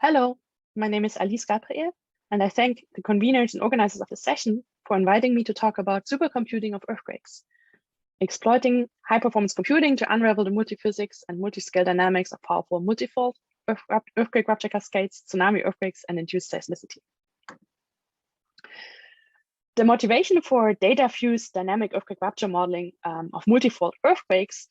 Hello, my name is Alice Gabriel, and I thank the conveners and organizers of the session for inviting me to talk about supercomputing of earthquakes, exploiting high-performance computing to unravel the multiphysics and multiscale dynamics of powerful multifold earthquake rupture cascades, tsunami earthquakes, and induced seismicity. The motivation for data-fused dynamic earthquake rupture modeling of multifold earthquakes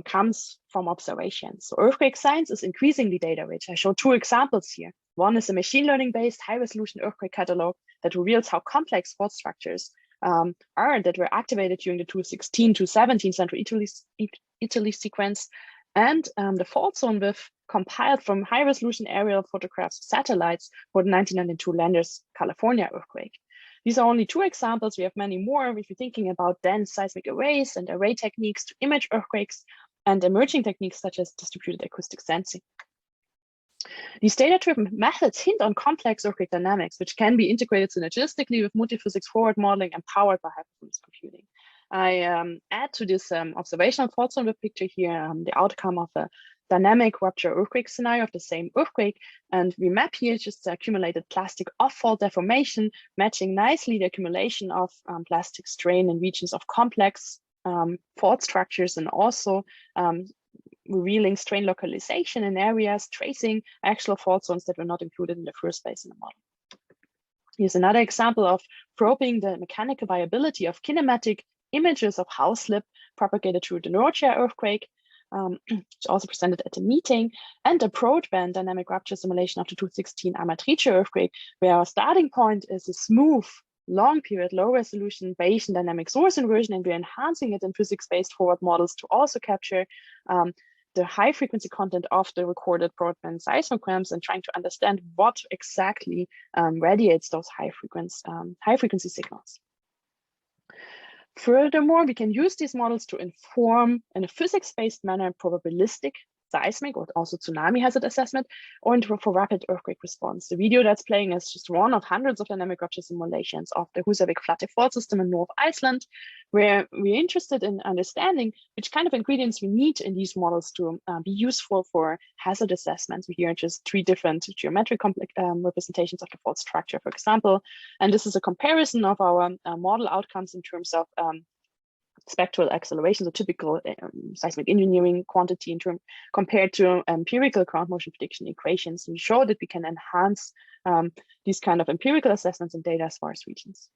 comes from observations. So earthquake science is increasingly data-rich. I show two examples here. One is a machine learning-based high-resolution earthquake catalog that reveals how complex fault structures are that were activated during the 2016-2017 Central Italy sequence, and the fault zone with compiled from high-resolution aerial photographs of satellites for the 1992 Landers, California earthquake. These are only two examples. We have many more if you're thinking about dense seismic arrays and array techniques to image earthquakes and emerging techniques such as distributed acoustic sensing. These data-driven methods hint on complex earthquake dynamics, which can be integrated synergistically with multiphysics forward modeling and powered by high-performance computing. I add to this observational fault zone picture here the outcome of a dynamic rupture earthquake scenario of the same earthquake. And we map here just the accumulated plastic off-fault deformation, matching nicely the accumulation of plastic strain in regions of complex fault structures, and also revealing strain localization in areas tracing actual fault zones that were not included in the first place in the model. Here's another example of probing the mechanical viability of kinematic images of house slip propagated through the Norcia earthquake, which also presented at a meeting, and a broadband dynamic rupture simulation of the 2016 Amatrice earthquake, where our starting point is a smooth, long period, low resolution Bayesian dynamic source inversion, and we're enhancing it in physics-based forward models to also capture the high frequency content of the recorded broadband seismograms and trying to understand what exactly radiates those high frequency signals. Furthermore, we can use these models to inform in a physics-based manner probabilistic seismic or also tsunami hazard assessment, or for rapid earthquake response. The video that's playing is just one of hundreds of dynamic rupture simulations of the Husavik Flatte fault system in North Iceland, where we're interested in understanding which kind of ingredients we need in these models to be useful for hazard assessments. We hear just three different geometric representations of the fault structure, for example, and this is a comparison of our model outcomes in terms of spectral acceleration, so typical seismic engineering quantity compared to empirical ground motion prediction equations. We show that we can enhance these kind of empirical assessments in data sparse regions.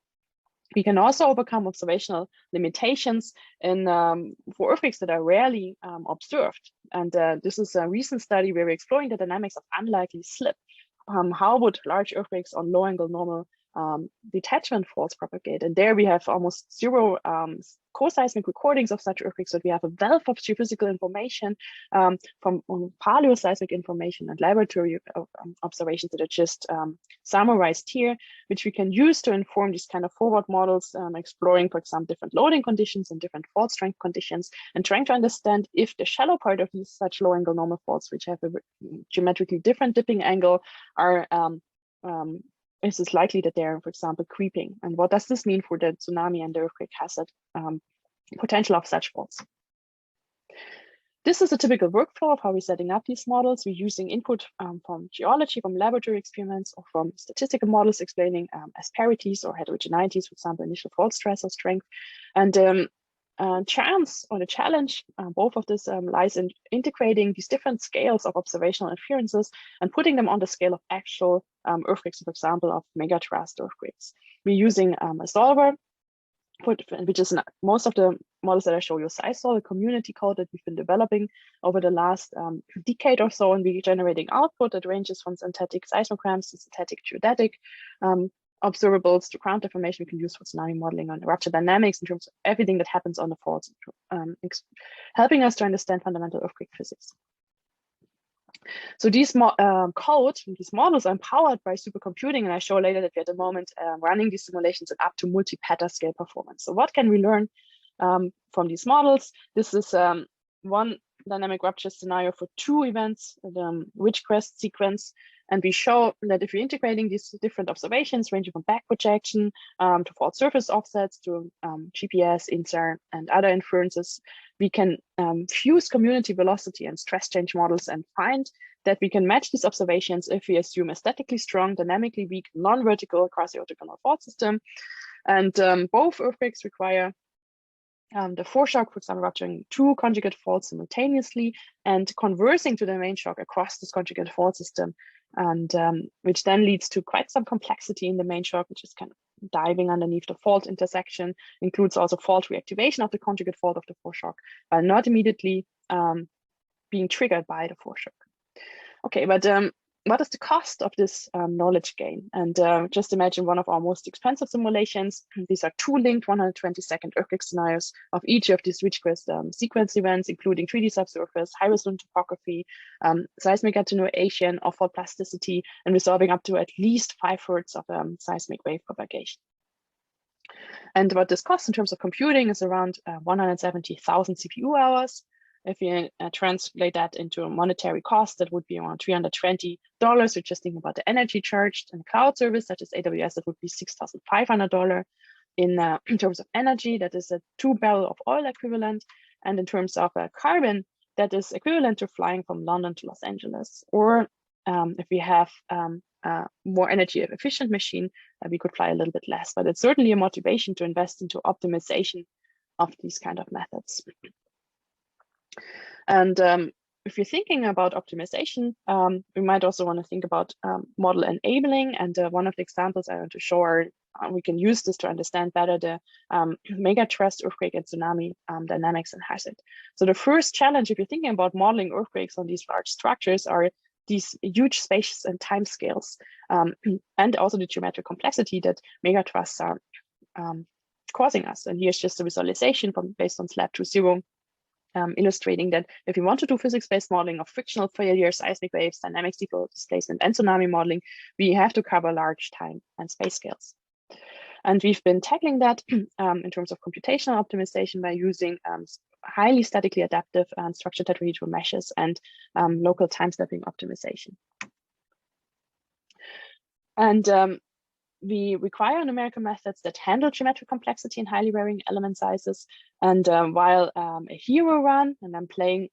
We can also overcome observational limitations for earthquakes that are rarely observed. And this is a recent study where we're exploring the dynamics of unlikely slip. How would large earthquakes on low angle normal detachment faults propagate? And there we have almost zero co-seismic recordings of such earthquakes, so we have a wealth of geophysical information from paleoseismic information and laboratory observations that are just summarized here, which we can use to inform these kind of forward models, exploring, for example, different loading conditions and different fault strength conditions, and trying to understand if the shallow part of these such low angle normal faults, which have a geometrically different dipping angle, are is it likely that they're, for example, creeping? And what does this mean for the tsunami and the earthquake hazard potential of such faults? This is a typical workflow of how we're setting up these models. We're using input from geology, from laboratory experiments, or from statistical models explaining asperities or heterogeneities, for example, initial fault stress or strength. And chance or the challenge, both of this lies in integrating these different scales of observational inferences and putting them on the scale of actual earthquakes, for example, of megatrust earthquakes. We're using a solver, which is most of the models that I show you, SciSol, a community code that we've been developing over the last decade or so, and we're generating output that ranges from synthetic seismograms to synthetic geodetic observables to ground information we can use for tsunami modeling on rupture dynamics in terms of everything that happens on the faults, helping us to understand fundamental earthquake physics. So these these models are empowered by supercomputing, and I show later that we're at the moment running these simulations at up to multipatter scale performance. So what can we learn from these models? This is one dynamic rupture scenario for 2 events, the Ridgecrest sequence. And we show that if you're integrating these different observations, ranging from back projection to fault surface offsets to GPS, INSAR, and other inferences, we can fuse community velocity and stress change models and find that we can match these observations if we assume a statically strong, dynamically weak, non-vertical quasi-orthogonal fault system. And both earthquakes require the foreshock, for example, rupturing 2 conjugate faults simultaneously and conversing to the main shock across this conjugate fault system, and which then leads to quite some complexity in the main shock, which is kind of diving underneath the fault intersection, includes also fault reactivation of the conjugate fault of the foreshock, but not immediately being triggered by the foreshock. Okay, but what is the cost of this knowledge gain? And just imagine one of our most expensive simulations. These are 2 linked 120-second earthquake scenarios of each of these Ridgecrest sequence events, including 3D subsurface, high-resolution topography, seismic attenuation of fault plasticity, and resolving up to at least 5 Hertz of seismic wave propagation. And what this costs in terms of computing is around 170,000 CPU hours. If you translate that into a monetary cost, that would be around $320. We're just thinking about the energy charged and cloud service, such as AWS, that would be $6,500. In terms of energy, that is a 2 barrel of oil equivalent. And in terms of carbon, that is equivalent to flying from London to Los Angeles. Or if we have a more energy efficient machine, we could fly a little bit less. But it's certainly a motivation to invest into optimization of these kind of methods. And if you're thinking about optimization, we might also want to think about model enabling. And one of the examples I want to show are we can use this to understand better the megatrust, earthquake, and tsunami dynamics and hazard. So the first challenge, if you're thinking about modeling earthquakes on these large structures, are these huge space and time scales, and also the geometric complexity that megatrusts are causing us. And here's just a visualization based on SLAB 2.0. Illustrating that if you want to do physics-based modeling of frictional failure, seismic waves, dynamic displacement, and tsunami modeling, we have to cover large time and space scales. And we've been tackling that in terms of computational optimization by using highly statically adaptive structured tetrahedral meshes and local time-stepping optimization. And we require numerical methods that handle geometric complexity and highly varying element sizes. And while a hero run, and I'm playing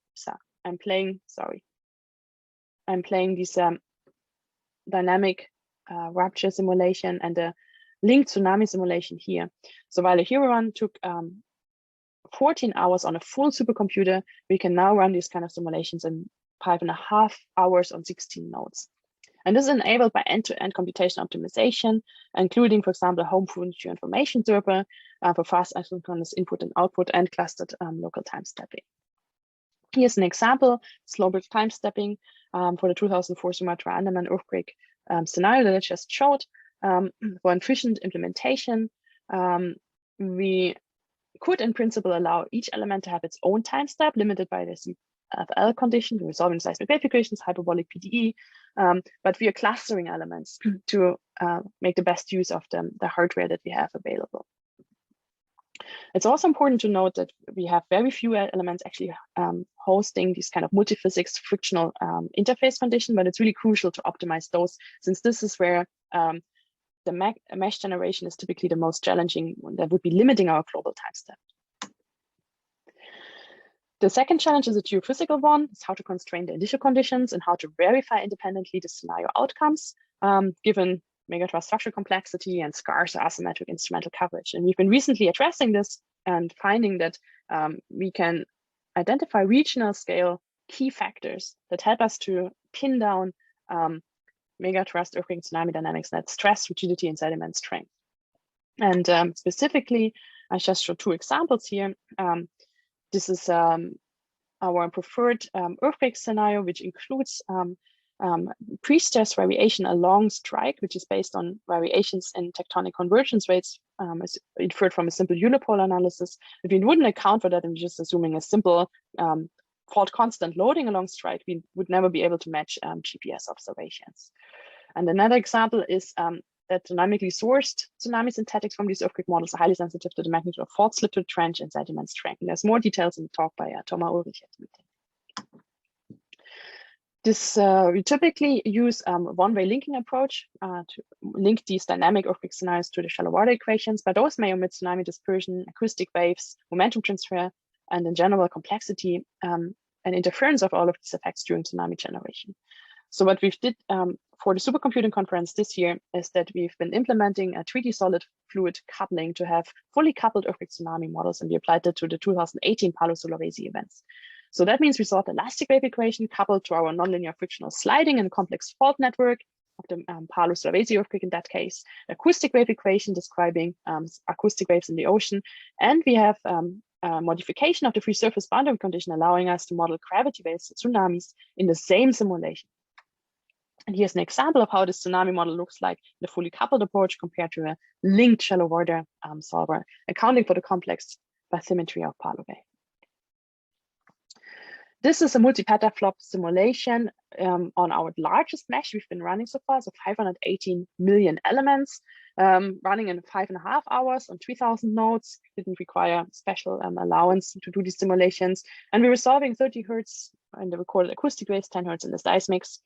this dynamic rupture simulation and a linked tsunami simulation here. So while a hero run took 14 hours on a full supercomputer, we can now run these kind of simulations in 5.5 hours on 16 nodes. And this is enabled by end-to-end computational optimization, including, for example, a home frontier information server for fast asynchronous input and output and clustered local time stepping. Here's an example, global time stepping for the 2004 Sumatra Andaman earthquake scenario that I just showed. For efficient implementation, we could, in principle, allow each element to have its own time step, limited by the CFL condition, resolving seismic wave equations, hyperbolic PDE, but we are clustering elements to make the best use of the hardware that we have available. It's also important to note that we have very few elements actually hosting these kind of multiphysics frictional interface condition, but it's really crucial to optimize those, since this is where the mesh generation is typically the most challenging, that would be limiting our global time step. The second challenge is a geophysical one. It's how to constrain the initial conditions and how to verify independently the scenario outcomes, given megatrust structure complexity and scarce or asymmetric instrumental coverage. And we've been recently addressing this and finding that we can identify regional scale key factors that help us to pin down megatrust earthquake tsunami dynamics, that stress, rigidity, and sediment strength. And specifically, I just showed 2 examples here. This is our preferred earthquake scenario, which includes pre-stress variation along strike, which is based on variations in tectonic convergence rates, as inferred from a simple unipolar analysis. If we wouldn't account for that and just assuming a simple fault constant loading along strike, we would never be able to match GPS observations. And another example is that dynamically sourced tsunami synthetics from these earthquake models are highly sensitive to the magnitude of fault slip to the trench and sediment strength. And there's more details in the talk by Thomas Ulrich at the meeting. We typically use a one-way linking approach to link these dynamic earthquake scenarios to the shallow water equations, but those may omit tsunami dispersion, acoustic waves, momentum transfer, and in general complexity and interference of all of these effects during tsunami generation. So what we've did for the Supercomputing conference this year is that we've been implementing a 3D solid fluid coupling to have fully coupled earthquake tsunami models, and we applied that to the 2018 Palu Sulawesi events. So that means we solved the elastic wave equation coupled to our nonlinear frictional sliding and complex fault network of the Palu Sulawesi earthquake in that case, acoustic wave equation describing acoustic waves in the ocean, and we have modification of the free surface boundary condition allowing us to model gravity waves and tsunamis in the same simulation. And here's an example of how this tsunami model looks like in the fully coupled approach compared to a linked shallow water solver, accounting for the complex bathymetry of Palu Bay. This is a multipatter flop simulation on our largest mesh we've been running so far, so 518 million elements, running in 5.5 hours on 3,000 nodes. Didn't require special allowance to do these simulations. And we were solving 30 Hertz in the recorded acoustic waves, 10 Hertz in the seismics,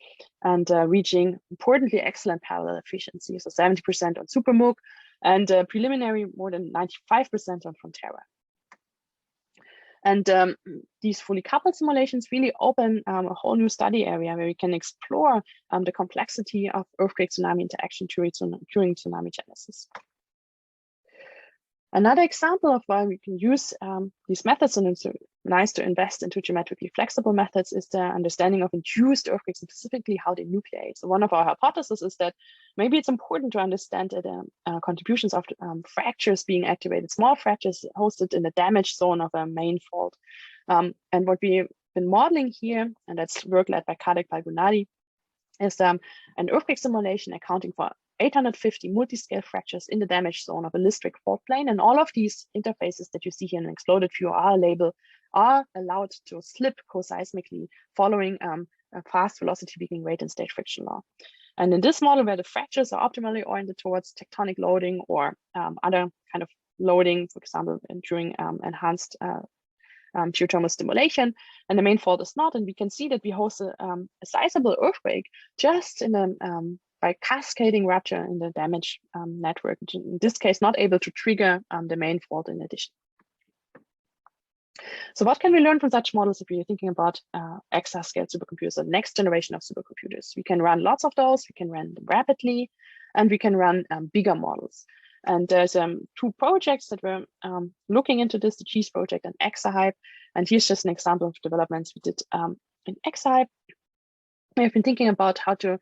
and reaching, importantly, excellent parallel efficiency, so 70% on SuperMOOC, and preliminary more than 95% on Frontera. And these fully coupled simulations really open a whole new study area where we can explore the complexity of earthquake-tsunami interaction during tsunami genesis. Another example of why we can use these methods, and it's nice to invest into geometrically flexible methods, is the understanding of induced earthquakes and specifically how they nucleate. So one of our hypotheses is that maybe it's important to understand that contributions of fractures being activated, small fractures hosted in the damage zone of a main fault. And what we've been modeling here, and that's work led by Kadek Balgunadi, is an earthquake simulation accounting for 850 multiscale fractures in the damage zone of a listric fault plane. And all of these interfaces that you see here in an exploded view label are allowed to slip co-seismically following a fast velocity peaking rate and state friction law. And in this model, where the fractures are optimally oriented towards tectonic loading or other kind of loading, for example, during enhanced geothermal stimulation, and the main fault is not, and we can see that we host a sizable earthquake just in a by cascading rupture in the damage network, which in this case not able to trigger the main fault in addition. So what can we learn from such models if you're thinking about exascale supercomputers, the next generation of supercomputers? We can run lots of those, we can run them rapidly, and we can run bigger models. And there's 2 projects that we're looking into this, the Cheese project and Exahype. And here's just an example of developments we did in Exahype. We've been thinking about how to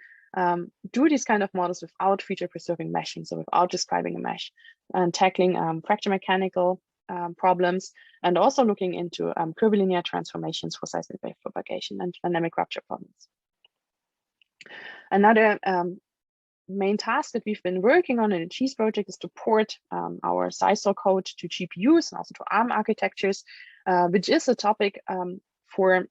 do these kind of models without feature preserving meshing, so without describing a mesh, and tackling fracture mechanical problems, and also looking into curvilinear transformations for seismic wave propagation and dynamic rupture problems. Another main task that we've been working on in the Cheese project is to port our SISO code to GPUs and also to ARM architectures, which is a topic for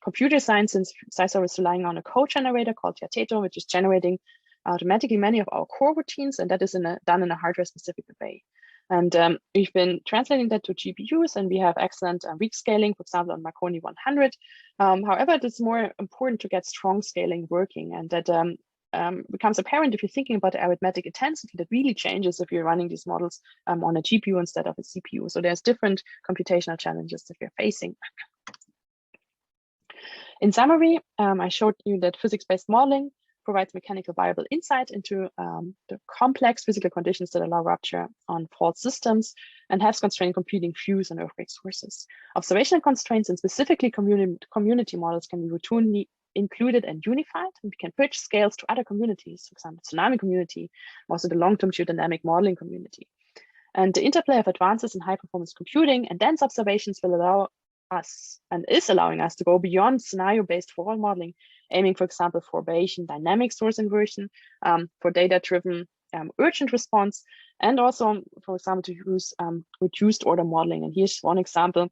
computer science, since SISO is relying on a code generator called Yateto, which is generating automatically many of our core routines, and that is done in a hardware-specific way. And we've been translating that to GPUs, and we have excellent weak scaling, for example, on Marconi 100. However, it is more important to get strong scaling working, and that becomes apparent if you're thinking about the arithmetic intensity that really changes if you're running these models on a GPU instead of a CPU. So there's different computational challenges that we're facing. In summary, I showed you that physics-based modeling provides mechanical viable insight into the complex physical conditions that allow rupture on fault systems and has constrained competing views on earthquake sources. Observational constraints and specifically community models can be routinely included and unified, and we can bridge scales to other communities, for example, tsunami community, also the long-term geodynamic modeling community. And the interplay of advances in high-performance computing and dense observations will allow us and is allowing us to go beyond scenario-based fault modeling, aiming, for example, for Bayesian dynamic source inversion, for data-driven urgent response, and also, for example, to use reduced order modeling. And here's one example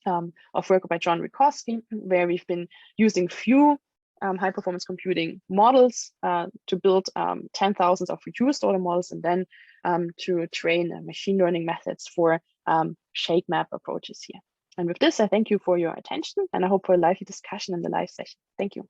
of work by John Rikowski, where we've been using few high-performance computing models to build 10,000 of reduced order models, and then to train machine learning methods for shake map approaches here. And with this, I thank you for your attention, and I hope for a lively discussion in the live session. Thank you.